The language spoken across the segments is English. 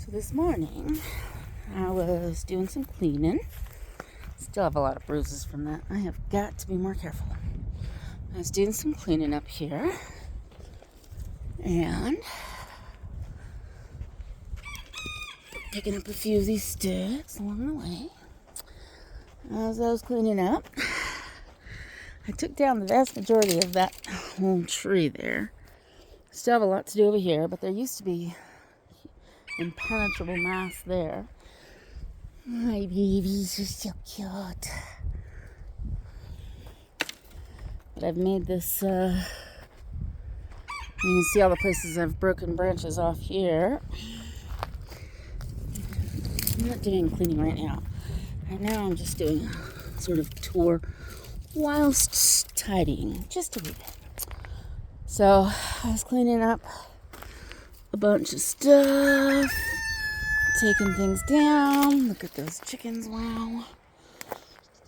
So this morning, I was doing some cleaning. Still have a lot of bruises from that. I have got to be more careful. I was doing some cleaning up here, and picking up a few of these sticks along the way. As I was cleaning up, I took down the vast majority of that whole tree there. Still have a lot to do over here, but there used to be impenetrable mass there. My babies are so cute. But I've made this, you can see all the places I've broken branches off here. I'm not doing cleaning right now. Right now I'm just doing a sort of tour whilst tidying, just a wee bit. So I was cleaning up a bunch of stuff, taking things down. Look at those chickens, wow.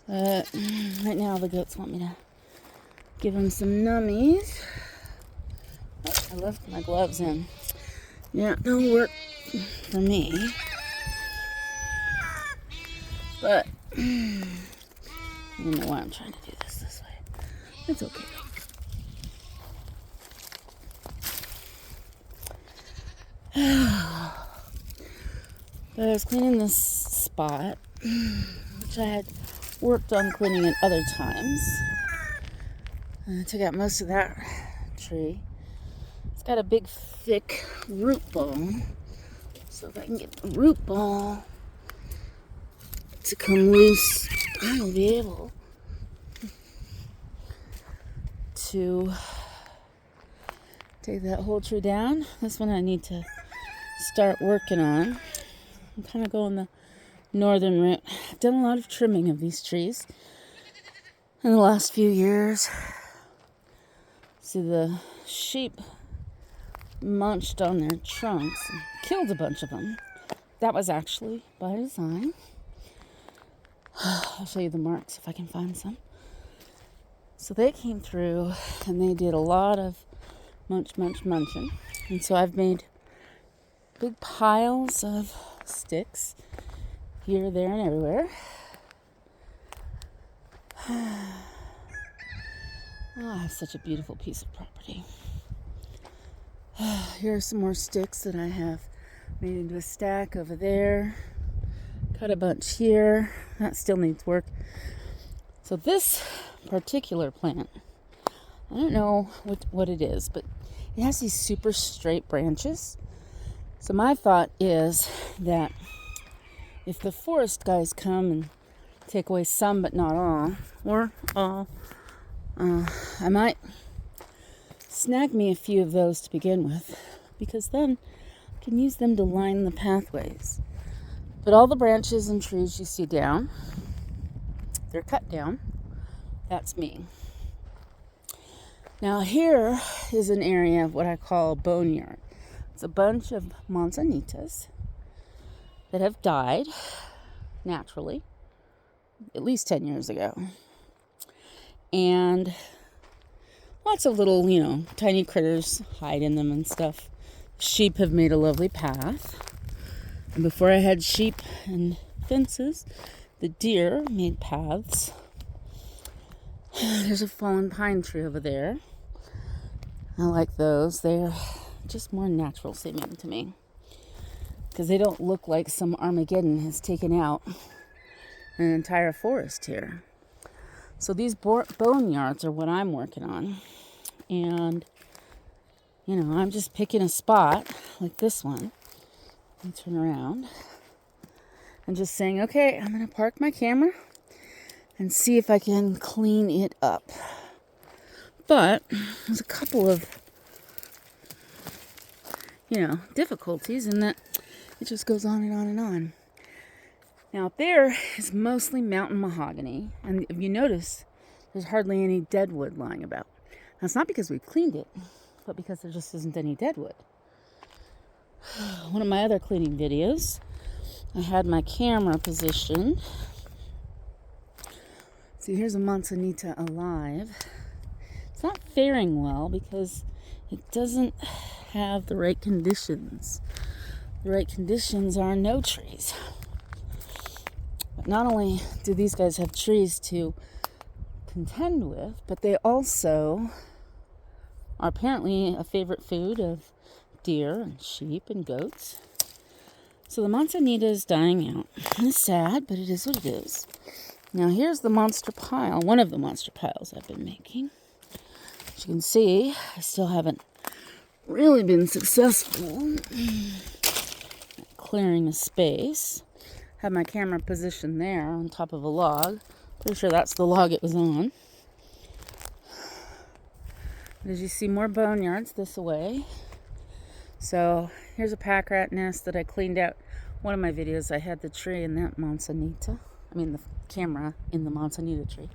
Right now the goats want me to give them some nummies. Oh, I left my gloves in. Yeah, don't work for me. But you know why I'm trying to do this way. It's okay. But I was cleaning this spot, which I had worked on cleaning at other times. And I took out most of that tree. It's got a big, thick root ball. So if I can get the root ball to come loose, I'll be able to take that whole tree down. This one I need to start working on. I'm kind of going the northern route. I've done a lot of trimming of these trees in the last few years. See, the sheep munched on their trunks and killed a bunch of them. That was actually by design. I'll show you the marks if I can find some. So they came through and they did a lot of munching. And so I've made big piles of sticks here, there, and everywhere. Oh, I have such a beautiful piece of property. Here are some more sticks that I have made into a stack over there. Cut a bunch here. That still needs work. So this particular plant, I don't know what it is, but it has these super straight branches. So my thought is that if the forest guys come and take away some but not all, or all, I might snag me a few of those to begin with, because then I can use them to line the pathways. But all the branches and trees you see down, they're cut down. That's me. Now here is an area of what I call a boneyard. It's a bunch of manzanitas that have died naturally at least 10 years ago. And lots of little, tiny critters hide in them and stuff. Sheep have made a lovely path. And before I had sheep and fences, the deer made paths. There's a fallen pine tree over there. I like those. They're just more natural seeming to me, because they don't look like some Armageddon has taken out an entire forest here. So these boneyards are what I'm working on. And, I'm just picking a spot like this one. And turn around. And just saying, okay, I'm going to park my camera and see if I can clean it up. But there's a couple of, difficulties in that it just goes on and on and on. Now up there is mostly mountain mahogany. And if you notice, there's hardly any dead wood lying about. Now it's not because we cleaned it, but because there just isn't any dead wood. One of my other cleaning videos, I had my camera positioned. See, here's a manzanita alive. It's not faring well because it doesn't have the right conditions. the right conditions are no trees. But not only do these guys have trees to contend with, but they also are apparently a favorite food of deer and sheep and goats. So the manzanita is dying out. It's sad, but it is what it is. Now here's the monster pile, one of the monster piles I've been making. As you can see, I still haven't really been successful at clearing the space. Have my camera positioned there on top of a log. Pretty sure that's the log it was on. As you see, more boneyards this way. So here's a pack rat nest that I cleaned out. One of my videos, I had the tree in that manzanita. I mean, the camera in the manzanita tree.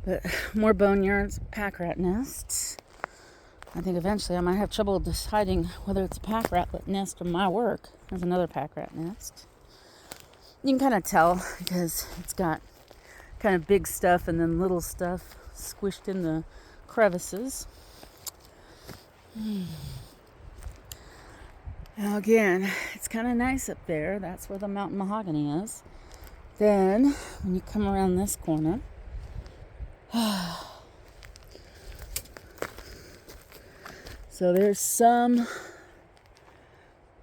But more boneyards, pack rat nests. I think eventually I might have trouble deciding whether it's a pack rat nest or my work. There's another pack rat nest. You can kind of tell because it's got kind of big stuff and then little stuff squished in the crevices. Now again, it's kind of nice up there. That's where the mountain mahogany is. Then, when you come around this corner, so there's some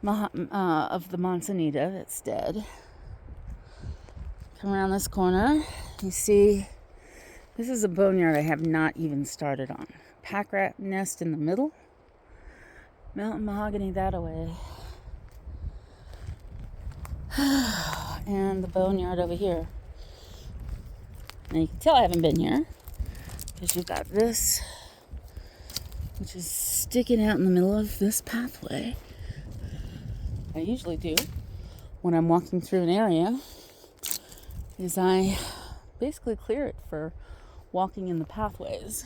of the manzanita that's dead. Come around this corner, you see, this is a boneyard I have not even started on. Pack rat nest in the middle. Mountain mahogany that away. And the boneyard over here. Now you can tell I haven't been here because you've got this, which is sticking out in the middle of this pathway. I usually do when I'm walking through an area is I basically clear it for walking in the pathways.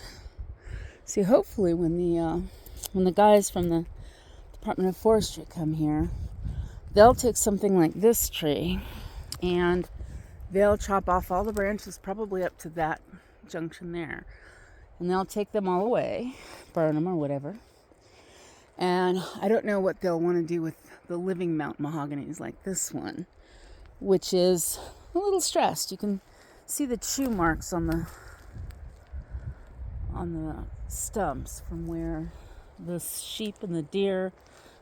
See, hopefully when the guys from the Department of Forestry come here, they'll take something like this tree and they'll chop off all the branches probably up to that junction there. And they'll take them all away, burn them or whatever. And I don't know what they'll want to do with the living mountain mahoganies like this one, which is a little stressed. You can see the chew marks on the stumps from where the sheep and the deer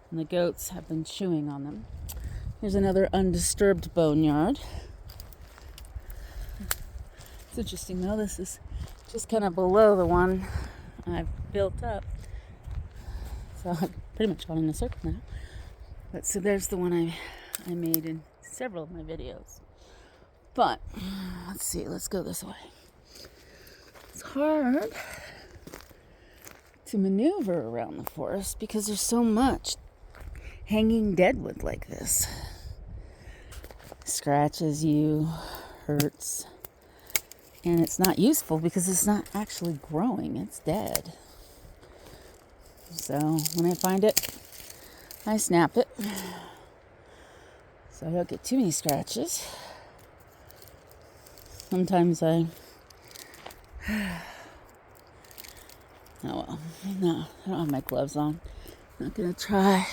and the goats have been chewing on them. Here's another undisturbed boneyard. It's interesting though, this is just kind of below the one I've built up. So I've pretty much gone in a circle now. But so there's the one I made in several of my videos. But let's see, let's go this way. It's hard to maneuver around the forest because there's so much hanging deadwood like this. Scratches you, hurts, and it's not useful because it's not actually growing, it's dead. So when I find it, I snap it so I don't get too many scratches. Sometimes oh well, no, I don't have my gloves on. I'm not gonna try.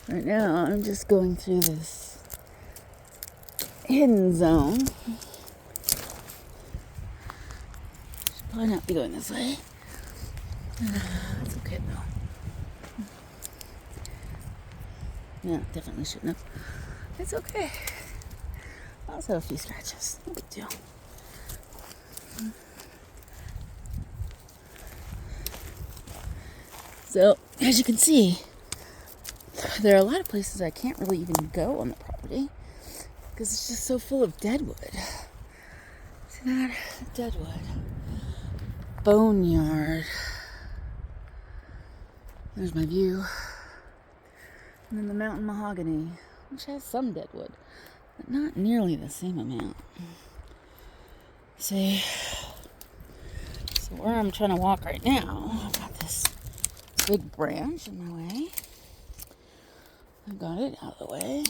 Right now, I'm just going through this hidden zone. Should probably not be going this way. It's okay though. Yeah, definitely shouldn't have. It's okay. I also have a few scratches. No big deal. So, as you can see, there are a lot of places I can't really even go on the property because it's just so full of deadwood. See that? Deadwood. Boneyard. There's my view. And then the mountain mahogany, which has some deadwood, but not nearly the same amount. See? So where I'm trying to walk right now, I've got this big branch in my way. I got it out of the way.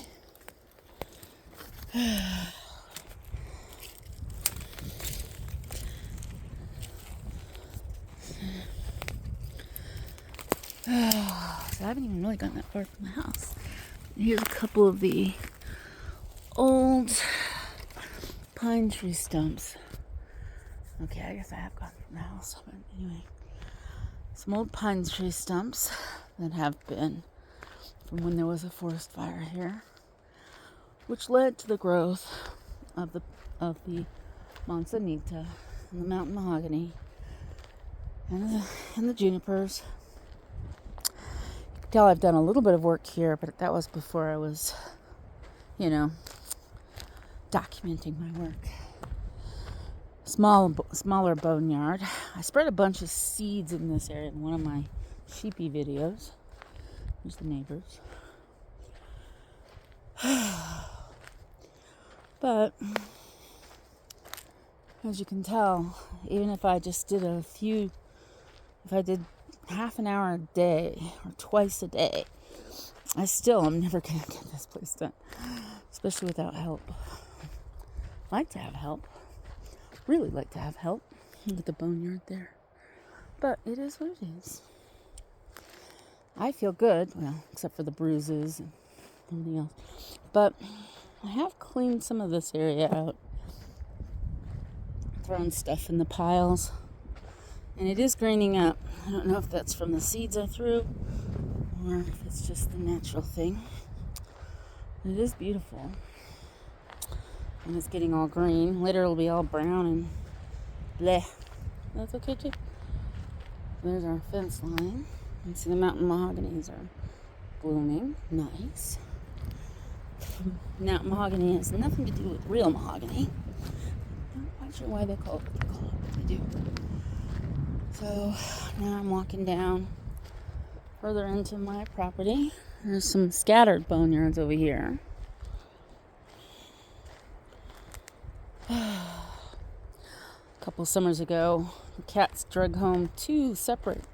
haven't even really gotten that far from the house. Here's a couple of the old pine tree stumps. Okay, I guess I have gone from the house. But anyway, some old pine tree stumps that have been from when there was a forest fire here, which led to the growth of the manzanita and the mountain mahogany and the junipers. You can tell I've done a little bit of work here, but that was before I was, documenting my work. Smaller boneyard. I spread a bunch of seeds in this area in one of my sheepy videos. Here's the neighbors. But as you can tell, even if I just did if I did half an hour a day or twice a day, I'm never going to get this place done, especially without help. Like to have help. Really like to have help. Look at the boneyard there. But it is what it is. I feel good, well, except for the bruises and everything else. But I have cleaned some of this area out. Thrown stuff in the piles. And it is greening up. I don't know if that's from the seeds I threw or if it's just the natural thing. It is beautiful. And it's getting all green. Later it'll be all brown and bleh. That's okay too. There's our fence line. You can see the mountain mahoganies are blooming. Nice. Mountain mahogany has nothing to do with real mahogany. I'm not quite sure why they call it what they call it, but they do. So now I'm walking down further into my property. There's some scattered boneyards over here. A couple summers ago, the cats drug home 2 separate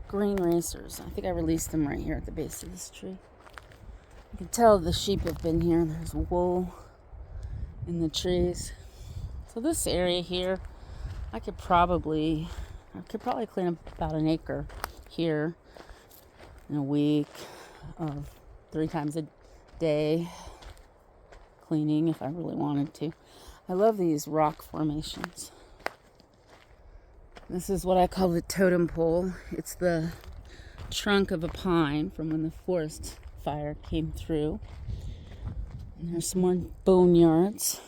green racers. I think I released them right here at the base of this tree. You can tell the sheep have been here. There's wool in the trees. So this area here, I could probably clean up about an acre here in a week of 3 times a day cleaning if I really wanted to. I love these rock formations. This is what I call the totem pole. It's the trunk of a pine from when the forest fire came through. And there's some more boneyards.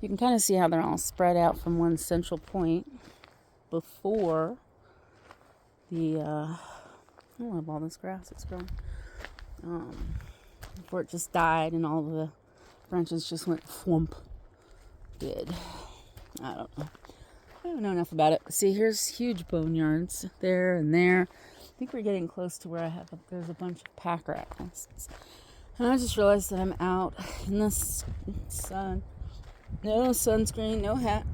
You can kind of see how they're all spread out from one central point before the I love all this grass that's growing. Before it just died and all of the branches just went thwomp. Did. I don't know. I don't know enough about it. See, here's huge boneyards there and there. I think we're getting close to where there's a bunch of pack rat nests. And I just realized that I'm out in the sun. No sunscreen, no hat.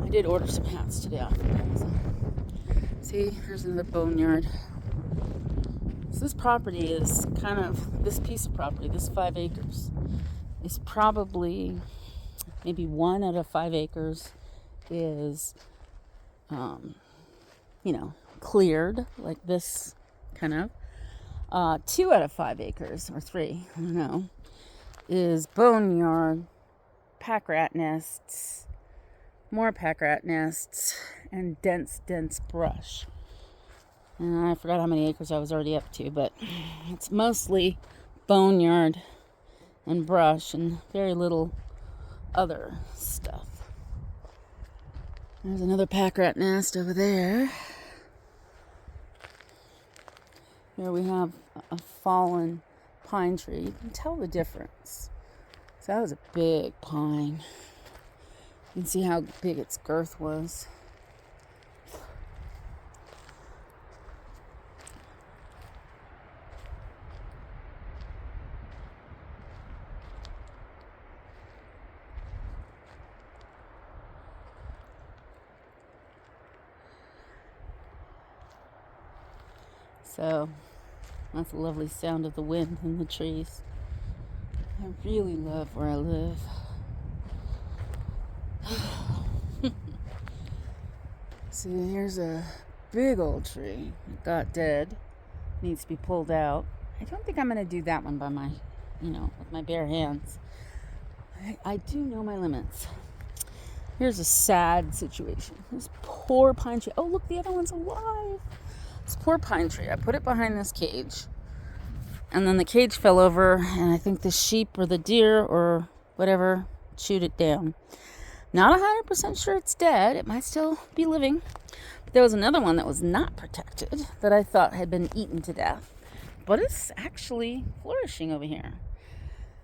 I did order some hats today off of Amazon. See, here's another boneyard. So this property is this piece of property, this 5 acres, is probably maybe 1 out of 5 acres is, cleared like this kind of. 2 out of 5 acres, or 3, I don't know, is boneyard, pack rat nests, more pack rat nests, and dense brush. And I forgot how many acres I was already up to, but it's mostly boneyard and brush and very little other stuff. There's another pack rat nest over there. Here we have a fallen pine tree. You can tell the difference. So that was a big pine. You can see how big its girth was. So that's a lovely sound of the wind in the trees. I really love where I live. See, here's a big old tree. It got dead needs to be pulled out. I don't think I'm going to do that one by my, with my bare hands. I do know my limits. Here's a sad situation. This poor pine tree. Oh, look, the other one's alive. This poor pine tree. I put it behind this cage. And then the cage fell over, and I think the sheep or the deer or whatever chewed it down. Not 100% sure it's dead. It might still be living. But there was another one that was not protected that I thought had been eaten to death. But it's actually flourishing over here.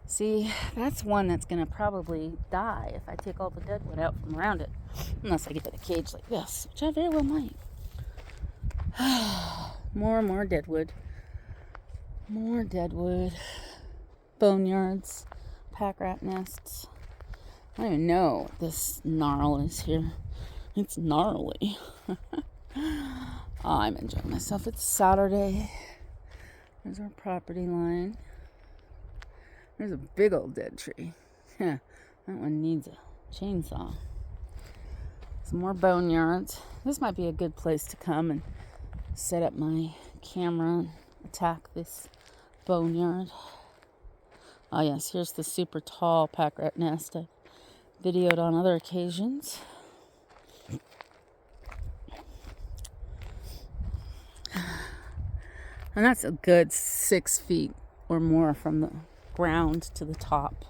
See, that's one that's going to probably die if I take all the dead wood out from around it. Unless I give it a cage like this, which I very well might. More and more dead wood. More dead wood. Boneyards. Pack rat nests. I don't even know what this gnarl is here. It's gnarly. I'm enjoying myself. It's Saturday. There's our property line. There's a big old dead tree. That one needs a chainsaw. Some more boneyards. This might be a good place to come and set up my camera and attack this boneyard. Oh yes, here's the super tall pack rat nest I videoed on other occasions. And that's a good 6 feet or more from the ground to the top.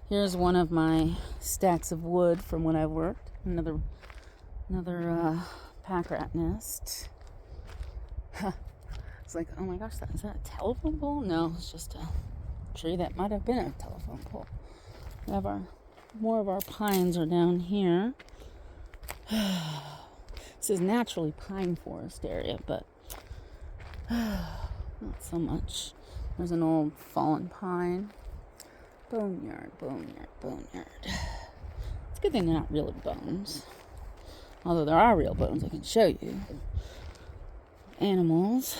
Here's one of my stacks of wood from when I worked. Another pack rat nest. It's like, oh my gosh, is that a telephone pole? No, it's just a tree that might have been a telephone pole. We have more of our pines are down here. This is naturally pine forest area, but not so much. There's an old fallen pine. Boneyard. It's a good thing they're not real bones. Although there are real bones, I can show you. Animals.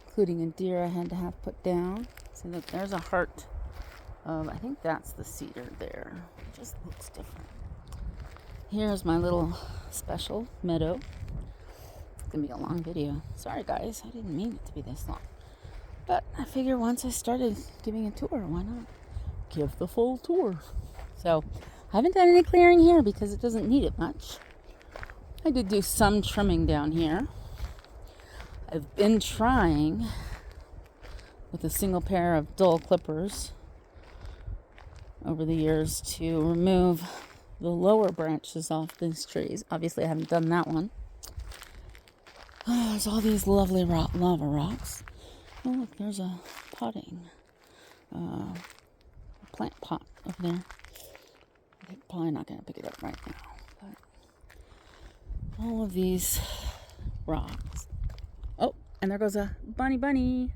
Including a deer I had to have put down. See, look, there's a heart of, I think that's the cedar there. It just looks different. Here's my little special meadow. It's going to be a long video. Sorry, guys. I didn't mean it to be this long. But I figure once I started giving a tour, why not give the full tour? So, I haven't done any clearing here because it doesn't need it much. I did do some trimming down here. I've been trying with a single pair of dull clippers over the years to remove the lower branches off these trees. Obviously, I haven't done that one. Oh, there's all these lovely lava rocks. Oh, look, there's a potting plant pot over there. I'm probably not going to pick it up right now. But all of these rocks. Oh, and there goes a bunny.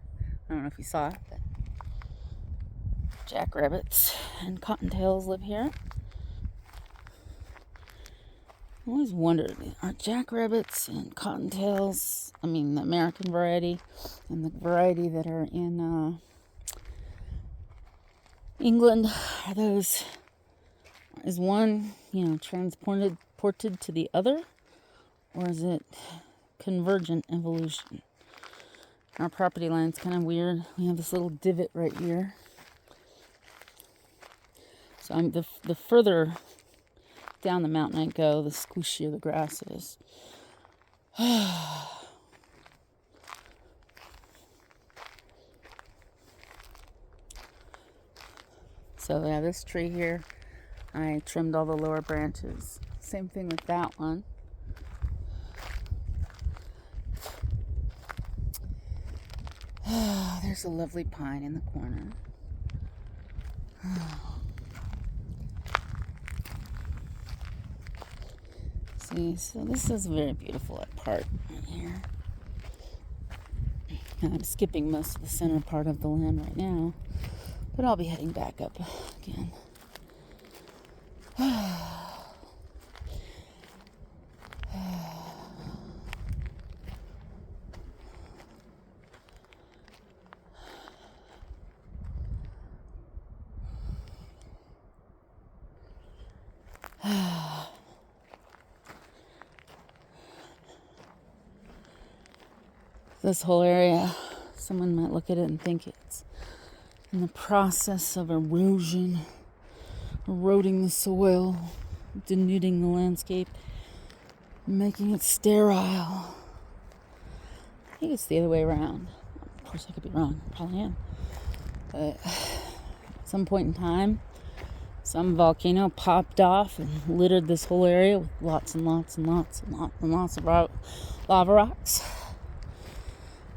I don't know if you saw it, but jackrabbits and cottontails live here. I always wondered, are jackrabbits and cottontails, I mean the American variety and the variety that are in England, is one, transported to the other, or is it convergent evolution? Our property line's kind of weird. We have this little divot right here. So I'm the further down the mountain I go, the squishier the grass is. So yeah, this tree here, I trimmed all the lower branches. Same thing with that one. There's a lovely pine in the corner. See, so this is a very beautiful part right here. I'm skipping most of the center part of the land right now, but I'll be heading back up again. this whole area, someone might look at it and think it's in the process of erosion, eroding the soil, denuding the landscape, making it sterile. I think it's the other way around. Of course, I could be wrong. Probably am. But at some point in time, some volcano popped off and littered this whole area with lots and lots and lots and lots and lots of lava rocks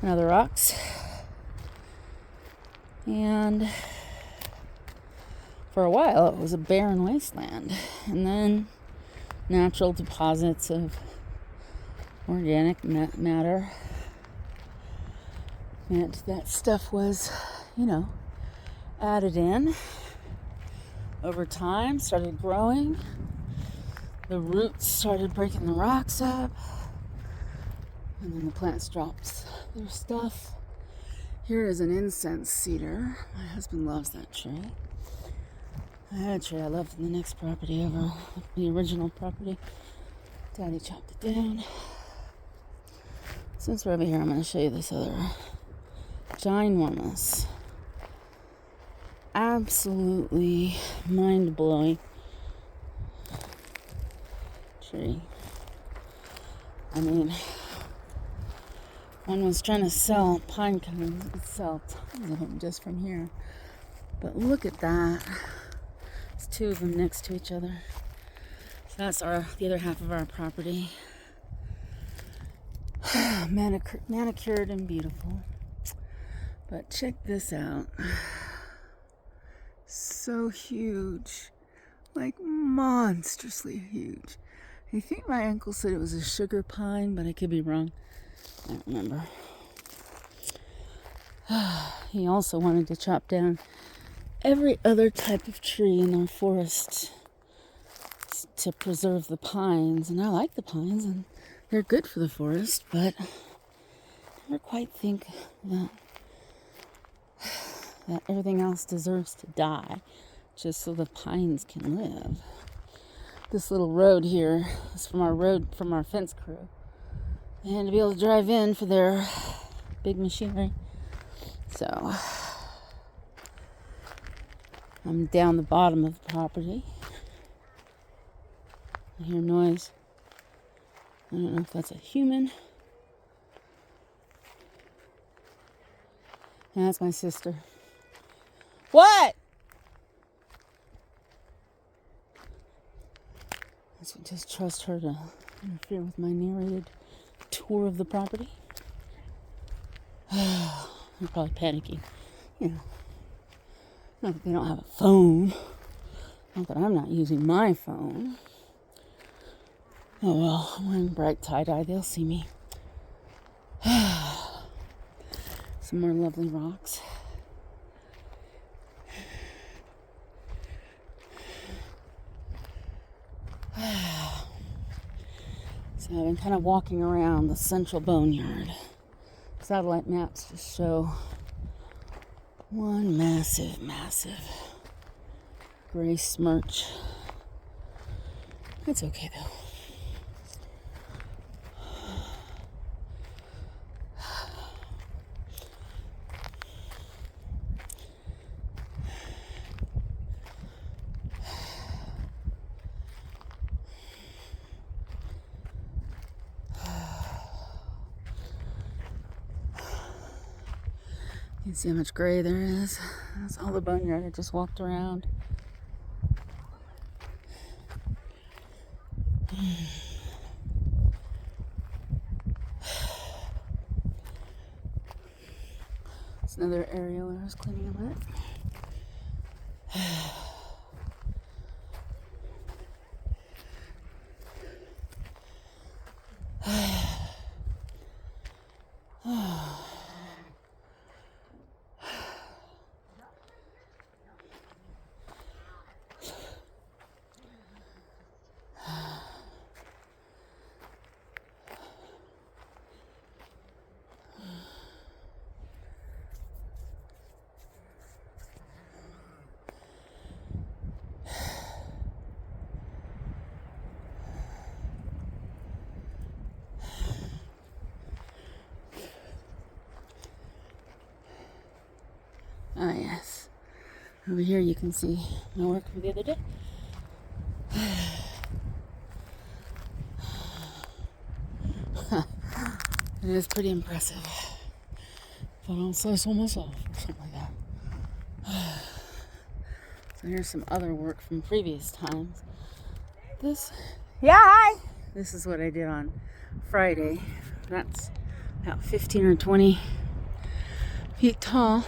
and other rocks. And for a while, it was a barren wasteland. And then natural deposits of organic matter meant that stuff was, added in over time, started growing. The roots started breaking the rocks up. And then the plants dropped their stuff. Here is an incense cedar. My husband loves that tree. I had a tree I loved in the next property over the original property. Daddy chopped it down. Since we're over here, I'm going to show you this other ginormous, absolutely mind-blowing tree. I mean, one was trying to sell pine cones. You could sell tons of them just from here. But look at that. There's two of them next to each other. So that's the other half of our property. Manicured and beautiful. But check this out. So huge. Like monstrously huge. I think my uncle said it was a sugar pine, but I could be wrong. I don't remember. He also wanted to chop down every other type of tree in our forest to preserve the pines. And I like the pines, and they're good for the forest, but I never quite think that everything else deserves to die just so the pines can live. This little road here is from our fence crew. And to be able to drive in for their big machinery. So I'm down the bottom of the property. I hear noise. I don't know if that's a human. And that's my sister. What? Just trust her to interfere with my narrated tour of the property. They're probably panicking. Not that they don't have a phone. Not that I'm not using my phone. Oh well, I'm wearing bright tie-dye. They'll see me. Some more lovely rocks. So I've been kind of walking around the central boneyard. Satellite maps just show one massive gray smirch. It's okay though. You can see how much gray there is. That's all the boneyard I just walked around. It's another area where I was cleaning a bit. Ah, yes. Over here you can see my work from the other day. It is pretty impressive. But also it's almost off or something like that. So here's some other work from previous times. This is what I did on Friday. That's about 15 or 20 feet tall.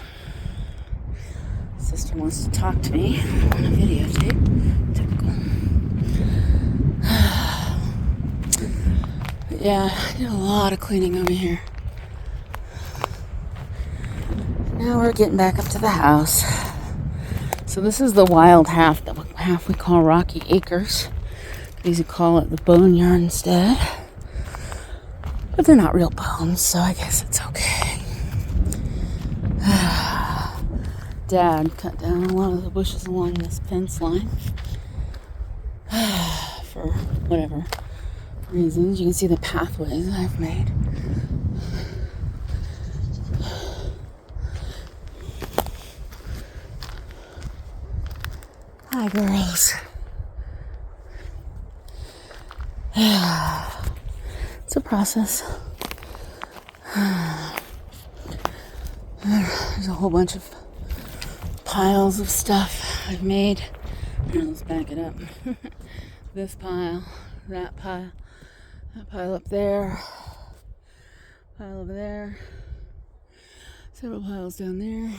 Sister wants to talk to me on a videotape. Typical. But yeah, I did a lot of cleaning over here. Now we're getting back up to the house. So this is the wild half, the half we call Rocky Acres. These would call it the boneyard instead. But they're not real bones, so I guess it's okay. Dad cut down a lot of the bushes along this fence line. For whatever reasons. You can see the pathways I've made. Hi, girls. It's a process. There's a whole bunch of piles of stuff I've made. Here, let's back it up. This pile, that pile up there, pile over there, several piles down there.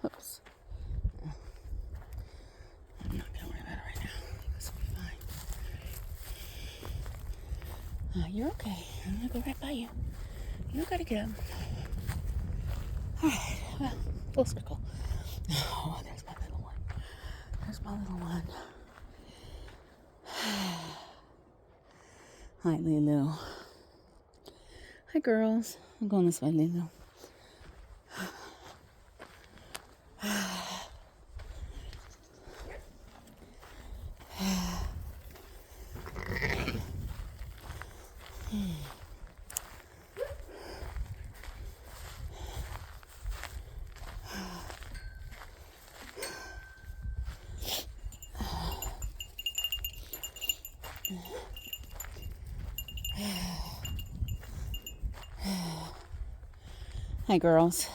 Oops. I'm not gonna worry about it right now. This will be fine. You're okay. I'm gonna go right by you. You don't gotta get up. Alright, well, full circle. Oh, there's my little one. There's my little one. Hi, Lulu. Hi, girls. I'm going this way, Lulu. Hi, girls.